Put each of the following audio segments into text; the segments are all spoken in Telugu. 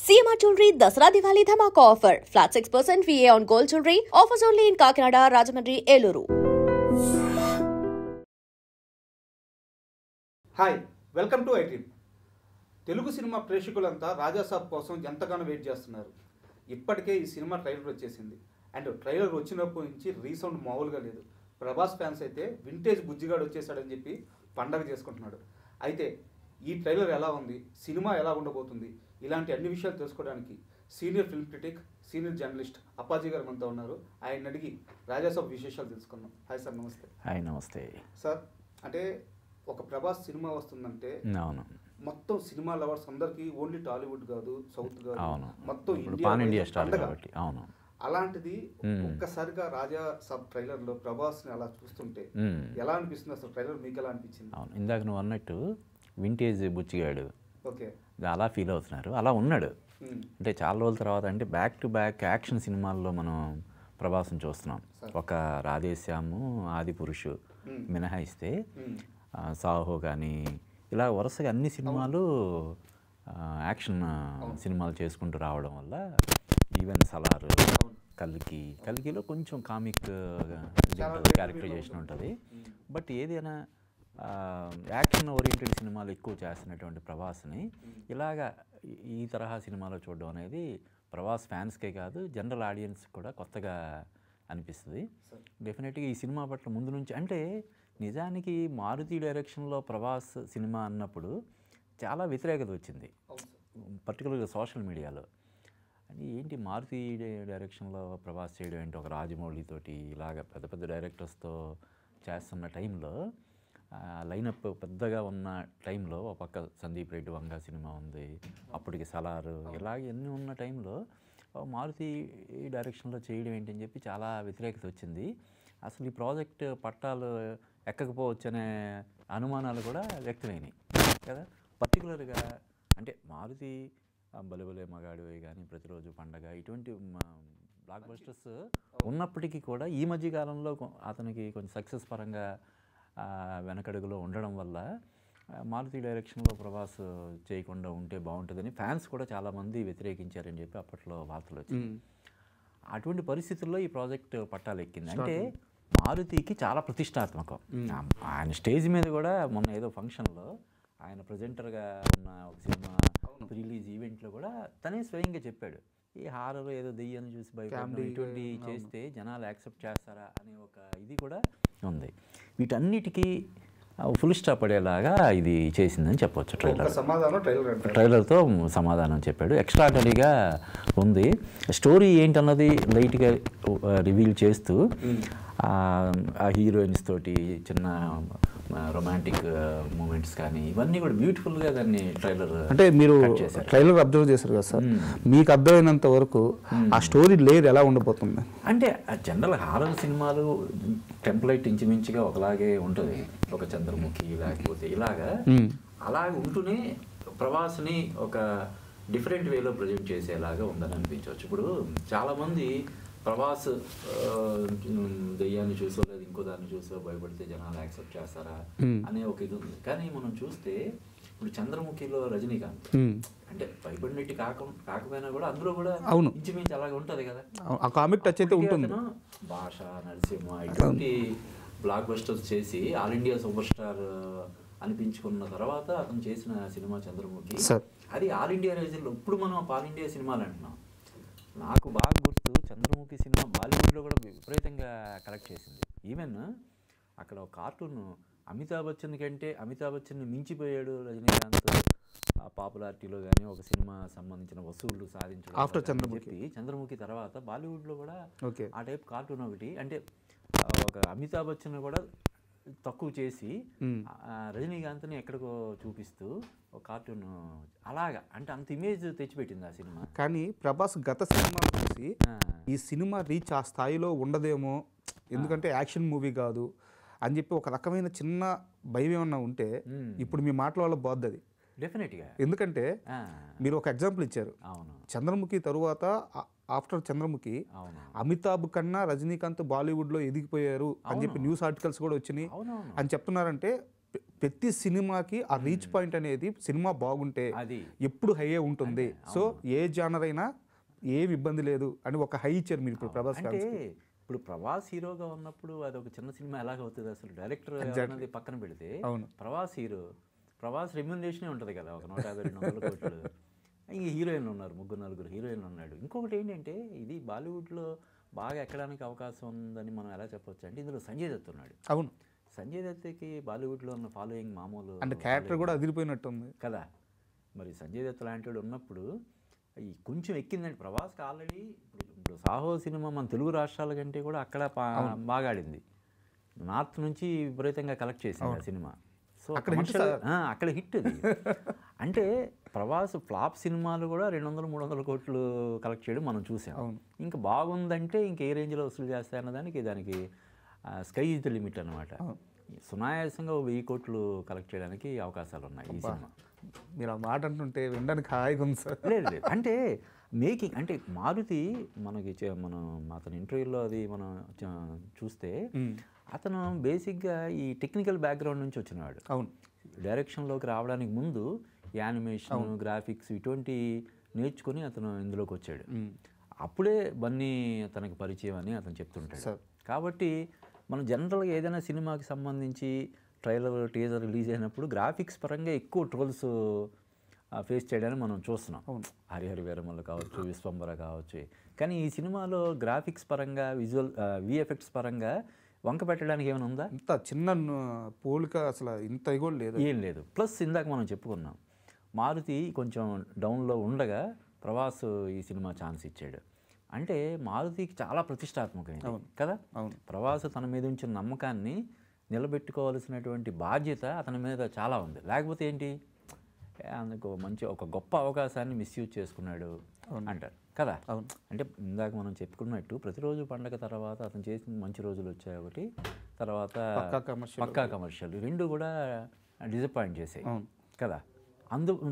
CMR Jewelry Dasra Diwali Dhamaka offer. Flat 6% VA on gold jewelry. Offers only in Kakinada, Rajahmundry, Eluru. Hi welcome to IT. Telugu సినిమా ప్రేక్షకులంతా రాజాసాబ్ కోసం ఎంతగానో వెయిట్ చేస్తున్నారు. ఇప్పటికే ఈ సినిమా ట్రైలర్ వచ్చేసింది. అండ్ ట్రైలర్ వచ్చినప్పటి నుంచి రీసౌండ్ మామూలుగా లేదు. ప్రభాస్ ఫ్యాన్స్ అయితే వింటేజ్ బుజ్జిగాడు వచ్చేసాడని చెప్పి పండగ చేసుకుంటున్నాడు. అయితే ఈ ట్రైలర్ ఎలా ఉంది, సినిమా ఎలా ఉండబోతుంది, ఇలాంటి అన్ని విషయాలు తెలుసుకోవడానికి senior film critic, senior journalist Appaji గారు మనతో ఉన్నారు. ఆయన అడిగి రాజాసాబ్ విశేషాలు తెలుసుకుందాం. హాయ్ సార్, నమస్తే. హాయ్, నమస్తే సార్. అంటే ఒక ప్రభాస్ సినిమా వస్తుందంటే అవును, మొత్తం సినిమా లవర్స్ అందరికి ఓన్లీ టాలీవుడ్ కాదు, సౌత్ కాదు, అవును, మొత్తం పాన్ ఇండియా స్టార్ కాబట్టి. అవును, అలాంటిది ఒక్కసారిగా రాజా సబ్ ట్రైలర్ లో ప్రభాస్ ని అలా చూస్తుంటే ఎలా అనిపిస్తుంది అసలు? ట్రైలర్ మీకు ఎలా అనిపించింది? అవును, ఇందాక నువ్వు అన్నట్టు వింటేజ్ బుచ్చిగాడు ఓకే, అలా ఫీల్ అవుతున్నారు. అలా ఉన్నాడు. అంటే చాలా రోజుల తర్వాత అంటే బ్యాక్ టు బ్యాక్ యాక్షన్ సినిమాల్లో మనం ప్రభాస్ని చూస్తున్నాం. ఒక రాధేశ్యాము, ఆది పురుషు మినహాయిస్తే సాహో కానీ ఇలా వరుసగా అన్ని సినిమాలు యాక్షన్ సినిమాలు చేసుకుంటూ రావడం వల్ల ఈవెన్ సలార్, కల్కిలో కొంచెం కామిక్ క్యారెక్టరైజేషన్ ఉంటుంది. బట్ ఏదైనా యాక్షన్ ఓరియంటెడ్ సినిమాలు ఎక్కువ చేస్తున్నటువంటి ప్రభాస్ని ఇలాగా ఈ తరహా సినిమాలో చూడడం అనేది ప్రభాస్ ఫ్యాన్స్కే కాదు, జనరల్ ఆడియన్స్ కూడా కొత్తగా అనిపిస్తుంది. డెఫినెట్గా ఈ సినిమా పట్ల ముందు నుంచి అంటే నిజానికి మారుతి డైరెక్షన్లో ప్రభాస్ సినిమా అన్నప్పుడు చాలా వ్యతిరేకత వచ్చింది, పర్టికులర్గా సోషల్ మీడియాలో. అని ఏంటి మారుతి డైరెక్షన్లో ప్రభాస్ చేయడం ఏంటి, ఒక రాజమౌళితోటి ఇలాగ పెద్ద పెద్ద డైరెక్టర్స్తో చేస్తున్న టైంలో, లైనప్ పెద్దగా ఉన్న టైంలో, ఒక పక్క సందీప్ రెడ్డి వంగ సినిమా ఉంది, అప్పటికి సలారు, ఇలాగ ఎన్ని ఉన్న టైంలో మారుతి డైరెక్షన్లో చేయడం ఏంటని చెప్పి చాలా వ్యతిరేకత వచ్చింది. అసలు ఈ ప్రాజెక్ట్ పట్టాలు ఎక్కకపోవచ్చు అనే అనుమానాలు కూడా వ్యక్తమైనాయి కదా. పర్టికులర్గా అంటే మారుతి బలెబలే మగాడివే కానీ, ప్రతిరోజు పండగ, ఇటువంటి బ్లాక్ బస్టర్స్ ఉన్నప్పటికీ కూడా ఈ మధ్యకాలంలో అతనికి కొంచెం సక్సెస్ పరంగా వెనకడుగులో ఉండడం వల్ల మారుతి డైరెక్షన్లో ప్రభాస్ చేయకుండా ఉంటే బాగుంటుందని ఫ్యాన్స్ కూడా చాలామంది వ్యతిరేకించారని చెప్పి అప్పట్లో వార్తలు వచ్చింది. అటువంటి పరిస్థితుల్లో ఈ ప్రాజెక్ట్ పట్టాలు ఎక్కింది. అంటే మారుతికి చాలా ప్రతిష్టాత్మకం. ఆయన స్టేజ్ మీద కూడా మొన్న ఏదో ఫంక్షన్లో ఆయన ప్రజెంటర్గా ఉన్న ఒక సినిమా రిలీజ్ ఈవెంట్లో కూడా తనే స్వయంగా చెప్పాడు, ఈ హారర్ ఏదో దెయ్యాన్ని చూసి భయపడడం ఇటువంటి చేస్తే జనాలు యాక్సెప్ట్ చేస్తారా అనే ఒక ఇది కూడా ఉంది. వీటన్నిటికీ ఫుల్ స్టాప్ పడేలాగా ఇది చేసిందని చెప్పవచ్చు. ట్రైలర్తో సమాధానం చెప్పాడు. ఎక్స్ట్రాడనరీగా ఉంది. స్టోరీ ఏంటన్నది లైట్గా రివీల్ చేస్తూ ఆ హీరోయిన్స్ తోటి చిన్న రొమాంటిక్ మూమెంట్స్ కానీ ఇవన్నీ కూడా బ్యూటిఫుల్గా దాన్ని ట్రైలర్ అంటే మీరు ట్రైలర్ అబ్జర్వ్ చేశారు కదా సార్, మీకు అర్థమైనంత వరకు ఆ స్టోరీ లేయర్ ఎలా ఉండబోతుంది? అంటే జనరల్ హారర్ సినిమాలు టెంప్లైట్ ఇంచుమించుగా ఒకలాగే ఉంటుంది, ఒక చంద్రముఖి లేకపోతే ఇలాగా అలాగే ఉంటూనే ప్రభాస్ని ఒక డిఫరెంట్ వేలో ప్రజెంట్ చేసేలాగా ఉందని అనిపించవచ్చు. ఇప్పుడు చాలామంది ప్రభాస్ దెయ్యాన్ని చూసో లేదా ఇంకో దాన్ని చూసో భయపడితే జనాలు యాక్సెప్ట్ చేస్తారా అనే ఒక ఇది ఉంది. కానీ మనం చూస్తే ఇప్పుడు చంద్రముఖిలో రజనీకాంత్ అంటే భయపడినట్టు కాకపోయినా కూడా అందులో కూడా ఇంచుమించు అలాగే ఉంటుంది కదా, ఆ కామిక్ టచ్ అయితే ఉంటుంది. భాష, నరసింహ ఇటువంటి బ్లాక్ బస్టర్స్ చేసి ఆల్ ఇండియా సూపర్ స్టార్ అనిపించుకున్న తర్వాత అతను చేసిన సినిమా చంద్రముఖి, అది ఆల్ ఇండియా రేంజ్లో. ఇప్పుడు మనం ఆల్ ఇండియా సినిమాలు అంటున్నాం. నాకు బాగా గుర్తు, చంద్రముఖి సినిమా బాలీవుడ్లో కూడా విపరీతంగా కలెక్ట్ చేసింది. ఈవెన్ అక్కడ ఒక కార్టూన్ అమితాబ్ బచ్చన్ కంటే అమితాబ్ బచ్చన్ని మించిపోయాడు రజనీకాంత్ ఆ పాపులారిటీలో కానీ, ఒక సినిమా సంబంధించిన వసూళ్లు సాధించడం ఆఫ్టర్ చంద్రముఖి తర్వాత బాలీవుడ్లో కూడా ఆ టైప్ కార్టూన్ ఒకటి. అంటే ఒక అమితాబ్ బచ్చన్ కూడా తక్కువ చేసి రజనీకాంత్ని ఎక్కడికో చూపిస్తూ ఒక కార్టూన్ అలాగా, అంటే అంత ఇమేజ్ తెచ్చిపెట్టింది ఆ సినిమా. కానీ ప్రభాస్ గత సినిమా చూసి ఈ సినిమా రీచ్ ఆ స్థాయిలో ఉండదేమో, ఎందుకంటే యాక్షన్ మూవీ కాదు అని చెప్పి ఒక రకమైన చిన్న భయం ఏమన్నా ఉంటే ఇప్పుడు మీ మాటల వల్ల పోద్ది డెఫినెట్గా. ఎందుకంటే మీరు ఒక ఎగ్జాంపుల్ ఇచ్చారు, చంద్రముఖి తరువాత ఆఫ్టర్ చంద్రముఖి అమితాబ్ కన్నా రజనీకాంత్ బాలీవుడ్లో ఎదిగిపోయారు అని చెప్పి న్యూస్ ఆర్టికల్స్ కూడా వచ్చినాయి అని చెప్తున్నారంటే ప్రతి సినిమాకి ఆ రీచ్ పాయింట్ అనేది సినిమా బాగుంటే అది ఎప్పుడు హైయే ఉంటుంది. సో ఏ జానర్ అయినా ఏమి ఇబ్బంది లేదు అని ఒక హై ఇచ్చారు మీరు ఇప్పుడు ప్రభాస్ అంటే ఇప్పుడు ప్రభాస్ హీరోగా ఉన్నప్పుడు అది ఒక చిన్న సినిమా ఎలాగవుతుంది అసలు డైరెక్టర్ అన్నది పక్కన పెడితే అవును. ప్రభాస్ హీరో, ప్రభాస్ రెమ్యునరేషనే ఉంటుంది కదా, ఒక 150-200 కోట్లు. ఇంక హీరోయిన్లు ఉన్నారు, 3-4 హీరోయిన్లు ఉన్నాడు. ఇంకొకటి ఏంటంటే ఇది బాలీవుడ్లో బాగా ఎక్కడానికి అవకాశం ఉందని మనం ఎలా చెప్పొచ్చు అంటే ఇందులో సంజయ్ దత్ ఉన్నాడు. అవును. సంజయ్ దత్కి బాలీవుడ్లో ఉన్న ఫాలోయింగ్ మామూలు అంటే క్యారెక్టర్ కూడా అదిరిపోయినట్టుంది కదా. మరి సంజయ్ దత్ లాంటి వాడు ఉన్నప్పుడు ఈ కొంచెం ఎక్కిందండి ప్రభాస్కి. ఆల్రెడీ ఇప్పుడు సాహో సినిమా మన తెలుగు రాష్ట్రాల కంటే కూడా అక్కడ బాగా ఆడింది. నార్త్ నుంచి విపరీతంగా కలెక్ట్ చేసింది ఆ సినిమా. సో అక్కడ హిట్ అది. అంటే ప్రభాస్ ఫ్లాప్ సినిమాలు కూడా 200-300 కోట్లు కలెక్ట్ చేయడం మనం చూసాం. ఇంకా బాగుందంటే ఇంక ఏ రేంజ్లో వసూలు చేస్తాయన్నదానికి దానికి స్కై ఇస్ ద లిమిట్ అనమాట. సునాయాసంగా 1000 కోట్లు కలెక్ట్ చేయడానికి అవకాశాలు ఉన్నాయి ఈ సినిమా. మీరు ఆ మాట అంటుంటే వినడానికి హాయిగా ఉంది సార్. లేదు అంటే మేకింగ్ అంటే మారుతి మనకి మనం అతని ఇంటర్వ్యూలో అది మనం చూస్తే అతను బేసిక్గా ఈ టెక్నికల్ బ్యాక్గ్రౌండ్ నుంచి వచ్చినవాడు. అవును. డైరెక్షన్లోకి రావడానికి ముందు యానిమేషన్, గ్రాఫిక్స్ ఇటువంటి నేర్చుకుని అతను ఇందులోకి వచ్చాడు. అప్పుడే బన్నీ తనకి పరిచయం అని అతను చెప్తుంటాడు. కాబట్టి మనం జనరల్గా ఏదైనా సినిమాకి సంబంధించి ట్రైలర్, టీజర్ రిలీజ్ అయినప్పుడు గ్రాఫిక్స్ పరంగా ఎక్కువ ట్రోల్స్ ఫేస్ చేయడాన్ని మనం చూస్తున్నాం. హరిహర వీరమల్లు కావచ్చు, విశ్వంబర కావచ్చు. కానీ ఈ సినిమాలో గ్రాఫిక్స్ పరంగా, విజువల్ విఎఫ్ఎక్ట్స్ పరంగా వంక పెట్టడానికి ఏమైనా ఉందా? ఇంత చిన్న పోలిక అసలు ఇంత కూడా లేదు, ఏం లేదు. ప్లస్ ఇందాక మనం చెప్పుకున్నాం మారుతి కొంచెం డౌన్లో ఉండగా ప్రభాస్ ఈ సినిమా ఛాన్స్ ఇచ్చాడు. అంటే మారుతికి చాలా ప్రతిష్టాత్మకమైంది కదా. ప్రభాస్ తన మీద ఉంచిన నమ్మకాన్ని నిలబెట్టుకోవాల్సినటువంటి బాధ్యత అతని మీద చాలా ఉంది. లేకపోతే ఏంటి, అందుకు ఒక గొప్ప అవకాశాన్ని మిస్యూజ్ చేసుకున్నాడు అంటారు కదా. అంటే ఇందాక మనం చెప్పుకున్నట్టు ప్రతిరోజు పండగ తర్వాత అతను చేసిన మంచి రోజులు వచ్చాయి ఒకటి, తర్వాత పక్కా కమర్షియల్, రెండు కూడా డిసప్పాయింట్ చేసాయి కదా.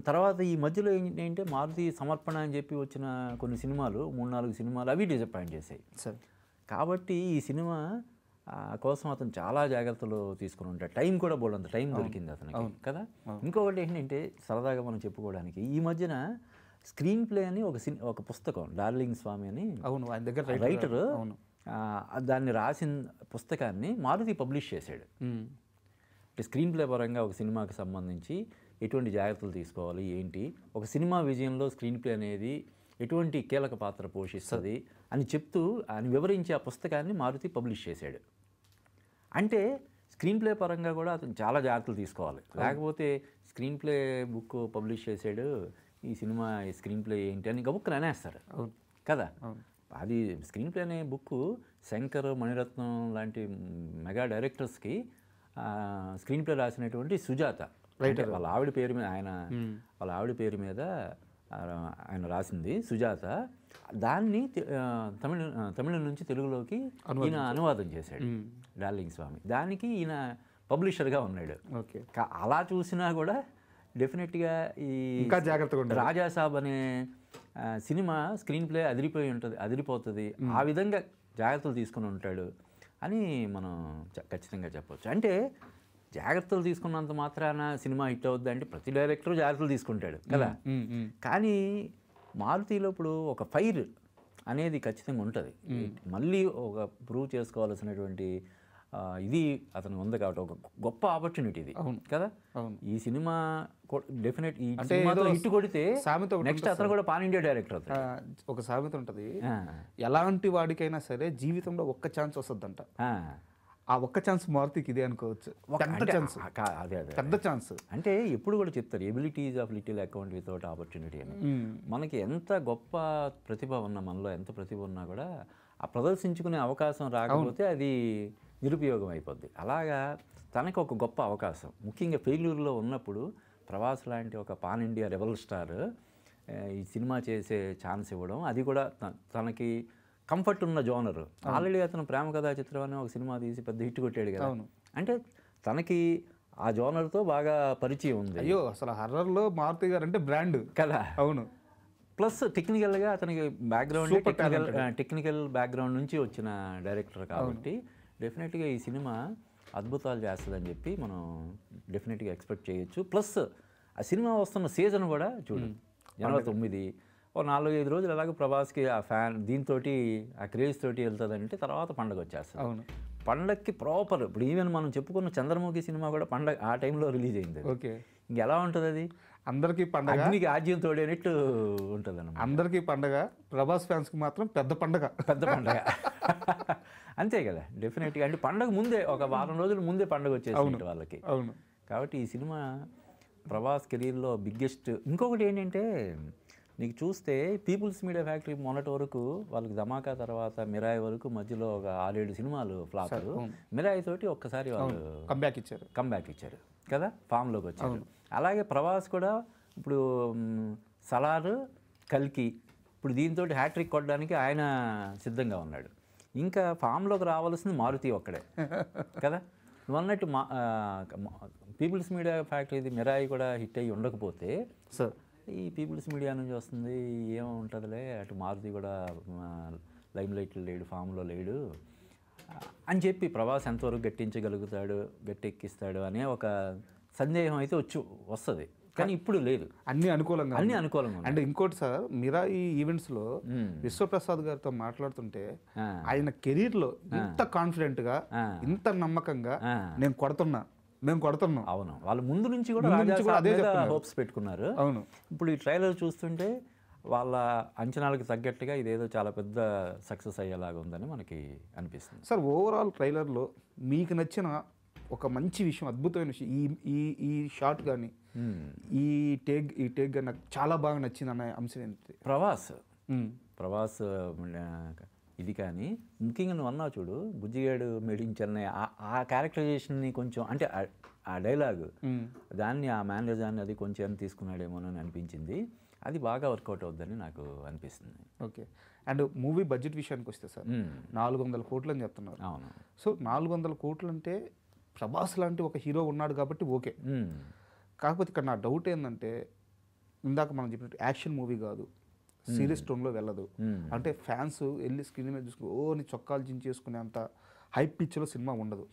తర్వాత ఈ మధ్యలో ఏంటంటే మారుతి సమర్పణ అని చెప్పి వచ్చిన కొన్ని సినిమాలు, 3-4 సినిమాలు అవి డిసప్పాయింట్ చేసాయి. కాబట్టి ఈ సినిమా కోసం అతను చాలా జాగ్రత్తలు తీసుకుని ఉంటాడు. టైం కూడా బోలంత టైం దొరికింది అతనికి కదా. ఇంకొకటి ఏంటంటే సరదాగా మనం చెప్పుకోవడానికి ఈ మధ్యన స్క్రీన్ ప్లే అని ఒక పుస్తకం, డార్లింగ్ స్వామి అని రైటర్ దాన్ని రాసిన పుస్తకాన్ని మారుతి పబ్లిష్ చేశాడు. అంటే స్క్రీన్ ప్లే పరంగా ఒక సినిమాకి సంబంధించి ఎటువంటి జాగ్రత్తలు తీసుకోవాలి ఏంటి, ఒక సినిమా విజయంలో స్క్రీన్ ప్లే అనేది ఎటువంటి కీలక పాత్ర పోషిస్తుంది అని చెప్తూ అని వివరించి ఆ పుస్తకాన్ని మారుతి పబ్లిష్ చేశాడు. అంటే స్క్రీన్ ప్లే పరంగా కూడా అతను చాలా జాగ్రత్తలు తీసుకోవాలి. లేకపోతే స్క్రీన్ ప్లే బుక్ పబ్లిష్ చేశాడు, ఈ సినిమా స్క్రీన్ ప్లే ఏంటి అని గబుక్కుని అనేస్తారు కదా. అది స్క్రీన్ ప్లే అనే బుక్ శంకర్, మణిరత్నం లాంటి మెగా డైరెక్టర్స్కి స్క్రీన్ ప్లే రాసినటువంటి సుజాత, వాళ్ళ ఆవిడ పేరు మీద వాళ్ళ ఆవిడ పేరు మీద ఆయన రాసింది సుజాత. దాన్ని తమిళం నుంచి తెలుగులోకి ఈయన అనువాదం చేశాడు డార్లింగ్ స్వామి. దానికి ఈయన పబ్లిషర్గా ఉన్నాడు. అలా చూసినా కూడా డెఫినెట్గా ఈ రాజాసాబ్ అనే సినిమా స్క్రీన్ ప్లే అదిరిపోతుంది, ఆ విధంగా జాగ్రత్తలు తీసుకుని ఉంటాడు అని మనం ఖచ్చితంగా చెప్పవచ్చు. అంటే జాగ్రత్తలు తీసుకున్నంత మాత్రాన సినిమా హిట్ అవుద్ది అంటే ప్రతి డైరెక్టర్ జాగ్రత్తలు తీసుకుంటాడు కదా. కానీ మారుతిలో ఇప్పుడు ఒక ఫైర్ అనేది ఖచ్చితంగా ఉంటుంది. మళ్ళీ ఒక ప్రూవ్ చేసుకోవాల్సినటువంటి ఇది అతను ఉంది కాబట్టి ఒక గొప్ప ఆపర్చునిటీ ఇది కదా. ఈ సినిమా డెఫినెట్ ఈ సినిమాతో హిట్ కొడితే నెక్స్ట్ అతను కూడా పాన్ ఇండియా డైరెక్టర్ అవుతాడు. ఒక సామెత ఉంటుంది, ఎలాంటి వాడికైనా సరే జీవితంలో ఒక్క ఛాన్స్ వస్తుందంట. ఆ ఒక్క ఛాన్స్ మారుతికి ఇదే అనుకోవచ్చు, పెద్ద ఛాన్స్. అంటే ఎప్పుడు కూడా చెప్తారు abilities of little account without opportunity అని. మనకి ఎంత గొప్ప ప్రతిభ ఉన్నా, మనలో ఎంత ప్రతిభ ఉన్నా కూడా ఆ ప్రదర్శించుకునే అవకాశం రాకపోతే అది నిరుపయోగం అయిపోద్ది. అలాగా తనకు ఒక గొప్ప అవకాశం, ముఖ్యంగా ఫెయిల్యూర్లో ఉన్నప్పుడు ప్రభాస్ లాంటి ఒక పాన్ ఇండియా రెబల్ స్టార్ ఈ సినిమా చేసే ఛాన్స్ ఇవ్వడం, అది కూడా తనకి కంఫర్ట్ ఉన్న జోనర్. ఆల్రెడీ అతను ప్రేమ కథా చిత్రం అని ఒక సినిమా తీసి పెద్ద హిట్ కొట్టాడు కదా. అంటే తనకి ఆ జోనర్తో బాగా పరిచయం ఉంది. అయ్యో అసలు హర్రర్లో మారుతి గారు అంటే బ్రాండ్ కదా. అవును. ప్లస్ టెక్నికల్గా అతనికి బ్యాక్గ్రౌండ్ టెక్నికల్ బ్యాక్గ్రౌండ్ నుంచి వచ్చిన డైరెక్టర్ కాబట్టి డెఫినెట్గా ఈ సినిమా అద్భుతాలు చేస్తుందని చెప్పి మనం డెఫినెట్గా ఎక్స్పెక్ట్ చేయొచ్చు. ప్లస్ ఆ సినిమా వస్తున్న సీజన్ కూడా చూడు, జనవరి 9 ఓ 4-5 రోజులు ఎలాగో ప్రభాస్కి ఆ ఫ్యాన్ దీంతో ఆ క్రేజ్ తోటి వెళ్తుందంటే తర్వాత పండగ వచ్చేస్తుంది. అవును. పండగకి ప్రాపర్ ఇప్పుడు ఈవెన్ మనం చెప్పుకున్న చంద్రముఖి సినిమా కూడా పండగ ఆ టైంలో రిలీజ్ అయింది. ఓకే. ఇంకెలా ఉంటుంది అది? అందరికీ పండగ, అగ్నికి ఆజ్యం తోడేనట్టు ఉంటుంది అన్నమాట. అందరికీ పండగ, ప్రభాస్ ఫ్యాన్స్కి మాత్రం పెద్ద పండగ. పెద్ద పండగ అంతే కదా డెఫినెట్గా. అంటే పండగ ముందే ఒక వారం రోజుల ముందే పండగ వచ్చేసి వాళ్ళకి. అవును. కాబట్టి ఈ సినిమా ప్రభాస్ కెరీర్లో బిగ్గెస్ట్. ఇంకొకటి ఏంటంటే నీకు చూస్తే పీపుల్స్ మీడియా ఫ్యాక్టరీ మొన్నటి వరకు వాళ్ళకి ధమాకా తర్వాత మిరాయి వరకు మధ్యలో ఒక 6-7 సినిమాలు ఫ్లాప్లు. మిరాయి తోటి ఒక్కసారి వాళ్ళు కంబ్యాక్ ఇచ్చారు కదా, ఫామ్లోకి వచ్చారు. అలాగే ప్రభాస్ కూడా ఇప్పుడు సలార్, కల్కి, ఇప్పుడు దీంతో హ్యాట్రిక్ కొట్టడానికి ఆయన సిద్ధంగా ఉన్నాడు. ఇంకా ఫామ్లోకి రావాల్సింది మారుతి ఒక్కడే కదా. నువ్వు అన్నట్టు పీపుల్స్ మీడియా ఫ్యాక్టరీది మిరాయి కూడా హిట్ అయ్యి ఉండకపోతే సార్ ఈ పీపుల్స్ మీడియా నుంచి వస్తుంది ఏముంటుందిలే, అటు మారుతి కూడా లైమ్ లైట్లో లేడు, ఫామ్లో లేడు అని చెప్పి ప్రభాస్ ఎంతవరకు గట్టించగలుగుతాడు, గట్టెక్కిస్తాడు అనే ఒక సందేహం అయితే వస్తుంది. కానీ ఇప్పుడు లేదు, అన్ని అనుకూలంగా అంటే ఇంకోటి సార్, మిరాయి ఈవెంట్స్లో విశ్వప్రసాద్ గారితో మాట్లాడుతుంటే ఆయన కెరీర్లో ఇంత కాన్ఫిడెంట్గా, ఇంత నమ్మకంగా మేము కొడుతున్నాం. అవును, వాళ్ళ ముందు నుంచి కూడా అదే హోప్స్ పెట్టుకున్నారు. అవును. ఇప్పుడు ఈ ట్రైలర్ చూస్తుంటే వాళ్ళ అంచనాలకు తగ్గట్టుగా ఇదేదో చాలా పెద్ద సక్సెస్ అయ్యేలాగా ఉందని మనకి అనిపిస్తుంది. సార్ ఓవరాల్ ట్రైలర్లో మీకు నచ్చిన ఒక మంచి విషయం, అద్భుతమైన విషయం, ఈ షాట్ కానీ ఈ టేక్ కానీ నాకు చాలా బాగా నచ్చింది అన్న అంశం ఏంటి? ప్రభాస్ ఇది కానీ ముఖ్యంగా నువ్వు అన్నావు చూడు, బుజ్జిగాడు మేడింగ్ చెన్నై, ఆ క్యారెక్టరైజేషన్ని కొంచెం అంటే ఆ డైలాగ్ దాన్ని, ఆ మేనరిజాన్ని అది కొంచెం తీసుకున్నాడేమోనని అనిపించింది. అది బాగా వర్కౌట్ అవుద్దని నాకు అనిపిస్తుంది. ఓకే. అండ్ మూవీ బడ్జెట్ విషయానికి వస్తే సార్ 400 కోట్లు అని చెప్తున్నారు. అవును. సో 400 కోట్లు అంటే ప్రభాస్ లాంటి ఒక హీరో ఉన్నాడు కాబట్టి ఓకే. కాకపోతే ఇక్కడ నా డౌట్ ఏంటంటే, ఇందాక మనం చెప్పినట్టు యాక్షన్ మూవీ కాదు, సీరియస్ టోన్లో వెళ్ళదు. అంటే ఫ్యాన్స్ వెళ్ళి స్క్రీన్ మీద చూసుకుని నీ చొక్కాలు చించేసుకునే అంత హైప్ పిచ్లో సినిమా ఉండదు.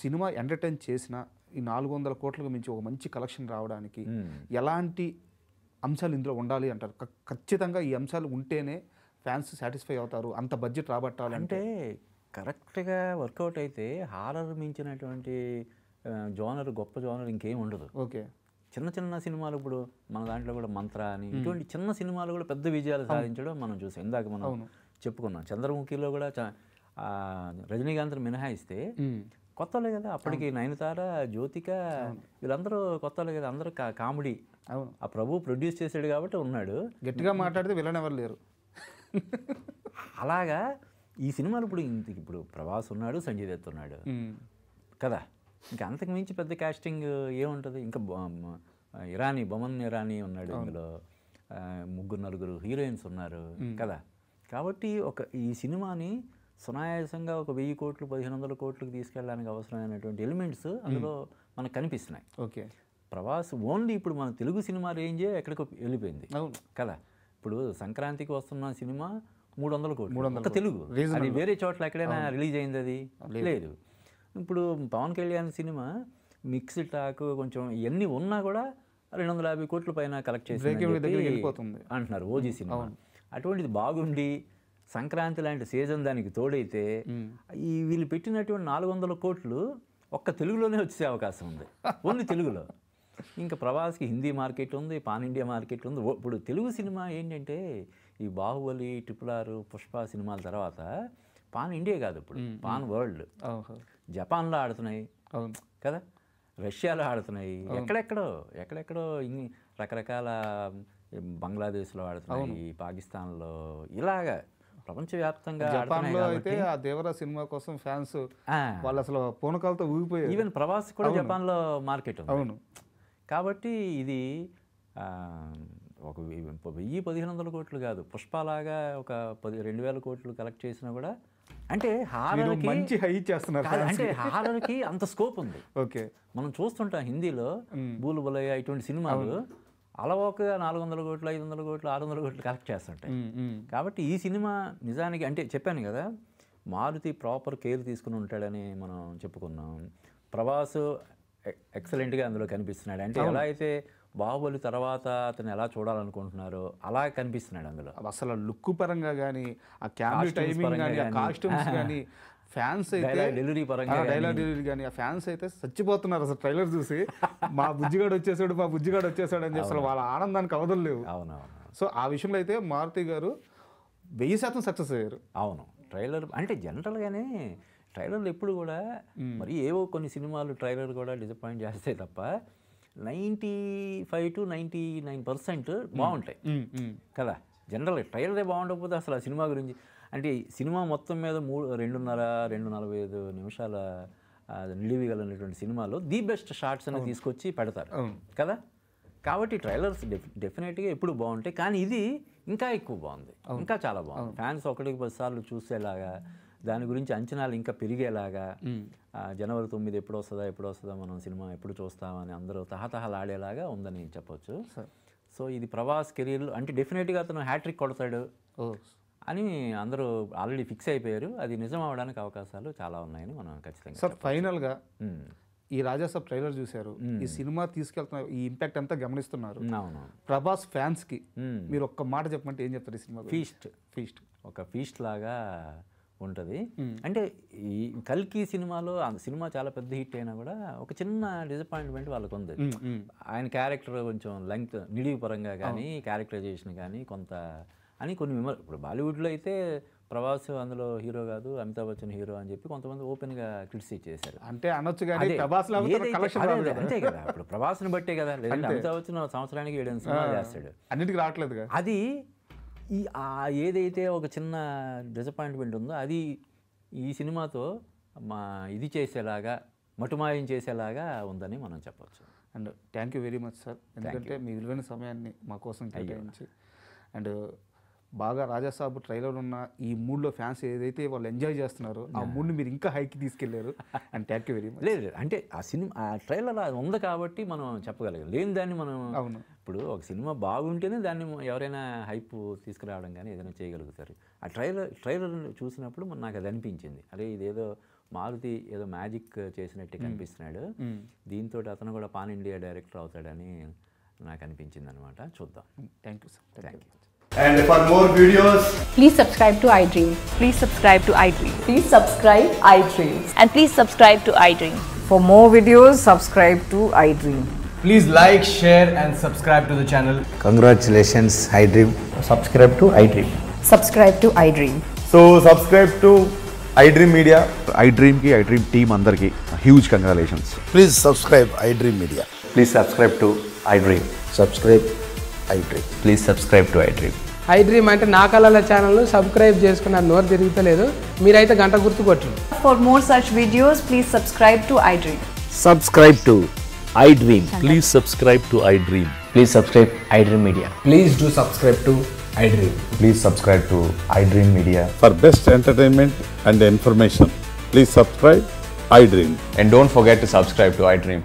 సినిమా ఎంటర్టైన్ చేసిన ఈ 400 కోట్లకు మించి ఒక మంచి కలెక్షన్ రావడానికి ఎలాంటి అంశాలు ఇందులో ఉండాలి అంటారు? ఖచ్చితంగా ఈ అంశాలు ఉంటేనే ఫ్యాన్స్ సాటిస్ఫై అవుతారు, అంత బడ్జెట్ రాబట్టాలంటే. కరెక్ట్గా వర్కౌట్ అయితే హారర్ మించినటువంటి జోనర్, గొప్ప జోనర్ ఇంకేం ఉండదు. ఓకే. చిన్న సినిమాలు ఇప్పుడు మన దాంట్లో కూడా మంత్ర అని ఇటువంటి చిన్న సినిమాలు కూడా పెద్ద విజయాలు సాధించడం మనం చూసాం. ఇందాక మనం చెప్పుకున్నాం చంద్రముఖిలో కూడా రజనీకాంత్ మినహాయిస్తే కొత్తలే కదా, అప్పటికి నయనతార, జ్యోతిక వీళ్ళందరూ కొత్తలే కదా, అందరూ కామెడీ. ఆ ప్రభు ప్రొడ్యూస్ చేసాడు కాబట్టి ఉన్నాడు. గట్టిగా మాట్లాడితే వీళ్ళని ఎవరు లేరు. అలాగా ఈ సినిమాలు ఇప్పుడు ప్రభాస్ ఉన్నాడు, సంజయ్ దత్ ఉన్నాడు కదా, ఇంకా అంతకు మించి పెద్ద కాస్టింగ్ ఏముంటుంది? ఇంకా బొమన్ ఇరానీ ఉన్నాడు ఇందులో, 3-4 హీరోయిన్స్ ఉన్నారు కదా. కాబట్టి ఈ సినిమాని సునాయాసంగా ఒక 1000 కోట్లు 1500 కోట్లకు తీసుకెళ్ళడానికి అవసరమైనటువంటి ఎలిమెంట్స్ అందులో మనకు కనిపిస్తున్నాయి. ఓకే. ప్రభాస్ ఓన్లీ ఇప్పుడు మన తెలుగు సినిమా రేంజే ఎక్కడికో వెళ్ళిపోయింది కదా. ఇప్పుడు సంక్రాంతికి వస్తున్న సినిమా 300 కోట్లు ఒక తెలుగు, అది వేరే చోట్ల ఎక్కడైనా రిలీజ్ అయింది అది లేదు. ఇప్పుడు Pawan Kalyan cinema mixed talk కొంచెం ఇవన్నీ ఉన్నా కూడా 250 కోట్ల పైన కలెక్ట్ చేసి అంటున్నారు ఓజీ సినిమా. అటువంటిది బాగుండి సంక్రాంతి లాంటి సీజన్ దానికి తోడైతే ఈ వీళ్ళు పెట్టినటువంటి 400 కోట్లు ఒక్క తెలుగులోనే వచ్చే అవకాశం ఉంది, ఓన్లీ తెలుగులో. ఇంకా ప్రభాస్కి హిందీ మార్కెట్ ఉంది, పాన్ ఇండియా మార్కెట్ ఉంది. ఇప్పుడు తెలుగు సినిమా ఏంటంటే ఈ బాహుబలి, RRR, పుష్ప సినిమాల తర్వాత పాన్ ఇండియా కాదు, ఇప్పుడు పాన్ వరల్డ్. జపాన్లో ఆడుతున్నాయి కదా, రష్యాలో ఆడుతున్నాయి, ఎక్కడెక్కడో రకరకాల బంగ్లాదేశ్లో ఆడుతున్నాయి, పాకిస్తాన్లో, ఇలాగా ప్రపంచవ్యాప్తంగా. జపాన్లో అయితే ఆ దేవరా సినిమా కోసం ఫ్యాన్స్ వాళ్ళు అసలు పూనకాలతో ఊగిపోయారు. ఈవెన్ ప్రభాస్ కూడా జపాన్లో మార్కెట్ ఉంది. అవును. కాబట్టి ఇది ఒక 1000-1500 కోట్లు కాదు, పుష్పలాగా ఒక 2000 కోట్లు కలెక్ట్ చేసినా కూడా అంటే హారర్కి మంచి హై చేస్తున్నారు. అంటే హారర్కి అంత స్కోప్ ఉంది. ఓకే. మనం చూస్తుంటాం హిందీలో బూలు బులయ్య ఇటువంటి సినిమాలు అలవోకగా 400 కోట్లు 500 కోట్లు 600 కోట్లు కలెక్ట్ చేస్తుంటాయి. కాబట్టి ఈ సినిమా నిజానికి అంటే చెప్పాను కదా, మారుతి ప్రాపర్ కేర్ తీసుకుని ఉంటాడని మనం చెప్పుకున్నాం. ప్రభాస్ ఎక్సలెంట్గా అందులో కనిపిస్తున్నాడు. అంటే ఎలా అయితే బాహుబలి తర్వాత అతను ఎలా చూడాలనుకుంటున్నారో అలా కనిపిస్తున్నాడు అందులో. అసలు లుక్ పరంగా కానీ, ఆ కెమెరా టైమింగ్ కానీ, ఆ కాస్ట్యూమ్స్ కానీ, ఫ్యాన్స్ అయితే డెలివరీ పరంగా డైలాగ్ డెలివరీ కానీ, ఆ ఫ్యాన్స్ అయితే చచ్చిపోతున్నారు అసలు ట్రైలర్ చూసి. మా బుజ్జిగాడు వచ్చేసాడు అని చెప్పి అసలు వాళ్ళ ఆనందానికి అవధులు లేవు. అవునవును. సో ఆ విషయంలో అయితే మారుతి గారు 1000% సక్సెస్ అయ్యారు. అవును. ట్రైలర్ అంటే జనరల్గానే ట్రైలర్లు ఎప్పుడు కూడా మరి ఏవో కొన్ని సినిమాలు ట్రైలర్ కూడా డిసప్పాయింట్ చేస్తాయి తప్ప 95 to 99% బాగుంటాయి కదా. జనరల్గా ట్రైలరే బాగుండకపోతే అసలు ఆ సినిమా గురించి అంటే సినిమా మొత్తం మీద 2.5 నిమిషాల నిడివిగలనటువంటి సినిమాలో ది బెస్ట్ షార్ట్స్ అని తీసుకొచ్చి పెడతారు కదా. కాబట్టి ట్రైలర్స్ డెఫినెట్గా ఎప్పుడు బాగుంటాయి. కానీ ఇది ఇంకా ఎక్కువ బాగుంది, ఇంకా చాలా బాగుంది. ఫ్యాన్స్ 1-10 సార్లు చూసేలాగా, దాని గురించి అంచనాలు ఇంకా పెరిగేలాగా, జనవరి 9 ఎప్పుడు వస్తుందా మనం సినిమా ఎప్పుడు చూస్తామని అందరూ తహతహలాడేలాగా ఉందని చెప్పొచ్చు. సో ఇది ప్రభాస్ కెరీర్లో అంటే డెఫినెట్గా అతను హ్యాట్రిక్ కొడతాడు అని అందరూ ఆల్రెడీ ఫిక్స్ అయిపోయారు. అది నిజం అవడానికి అవకాశాలు చాలా ఉన్నాయని మనం ఖచ్చితంగా. సార్ ఫైనల్గా ఈ రాజాసాబ్ ట్రైలర్ చూశారు, ఈ సినిమా తీసుకెళ్తున్నారు, ఈ ఇంపాక్ట్ అంతా గమనిస్తున్నారు. ప్రభాస్ ఫ్యాన్స్ కి మీరు ఒక్క మాట చెప్పమంటే ఏం చెప్తారు? ఈ సినిమా ఫీస్ట్ ఒక ఫీస్ట్ లాగా ఉంటుంది. అంటే ఈ కల్కి సినిమాలో ఆ సినిమా చాలా పెద్ద హిట్ అయినా కూడా ఒక చిన్న డిసప్పాయింట్మెంట్ వాళ్ళకు ఉంది. ఆయన క్యారెక్టర్ కొంచెం లెంగ్త్ నిడివి పరంగా కానీ, క్యారెక్టరైజేషన్ కానీ కొంత అని కొన్ని ఇప్పుడు బాలీవుడ్లో అయితే ప్రభాస్ అందులో హీరో కాదు, అమితాబ్ బచ్చన్ హీరో అని చెప్పి కొంతమంది ఓపెన్గా క్రిటిసైజ్ చేశారు. అంటే అనొచ్చు కానీ ప్రభాస్ అంతే కదా, ఇప్పుడు ప్రభాస్ని బట్టే కదా. లేదంటే అమితాబ్ బచ్చన్ సంవత్సరానికి 7 సినిమాలు చేస్తాడు, అన్నిటికీ రావట్లేదు. అది ఈ ఏదైతే ఒక చిన్న డిసప్పాయింట్మెంట్ ఉందో అది ఈ సినిమాతో ఇది చేసేలాగా, మటుమాయం చేసేలాగా ఉందని మనం చెప్పచ్చు. And thank you very much sir, ఎందుకంటే మీ విలువైన సమయాన్ని మా కోసం కేటాయించి అండ్ బాగా రాజాసాబ్ ట్రైలర్ ఉన్న ఈ మూడ్లో ఫ్యాన్స్ ఏదైతే వాళ్ళు ఎంజాయ్ చేస్తున్నారో ఆ మూడ్ని మీరు ఇంకా హైకి తీసుకెళ్లారు. And thank you very much. లేదు అంటే ఆ సినిమా ఆ ట్రైలర్ ఉంది కాబట్టి మనం చెప్పగలిగాం. లేని దాన్ని మనం ఇప్పుడు ఒక సినిమా బాగుంటేనే దాన్ని ఎవరైనా హైప్ తీసుకురావడం కానీ ఏదైనా చేయగలుగుతారు. ఆ ట్రైలర్ చూసినప్పుడు నాకు అది అనిపించింది, అరే ఇదేదో మారుతి ఏదో మ్యాజిక్ చేసినట్టే కనిపిస్తున్నాడు, దీంతో అతను కూడా పాన్ ఇండియా డైరెక్టర్ అవుతాడని నాకు అనిపించింది అనమాట. చూద్దాం. Thank you sir. Thank you. And for more videos, please subscribe to iDream. Please subscribe to iDream. Please subscribe iDream. And please subscribe to iDream. For more videos, subscribe to iDream. please like, share and subscribe to the channel. Congratulations, iDream. Subscribe to iDream. Subscribe to iDream. So subscribe to iDream Media. iDream ki iDream team andarki huge congratulations. Please subscribe iDream Media. Please subscribe to iDream. Subscribe iDream. Please subscribe to iDream. iDream అంటే నా కళల ఛానల్ను సబ్స్క్రైబ్ చేసుకున్న నోరు తిరుగుతలేదు, మీరైతే గంట గుర్తు కొట్టండి. For more such videos, please subscribe to iDream. Subscribe to iDream. Please subscribe to iDream. Please subscribe iDream Media. Please do subscribe to iDream. Please subscribe to iDream Media. For best entertainment and information, please subscribe iDream. And don't forget to subscribe to iDream.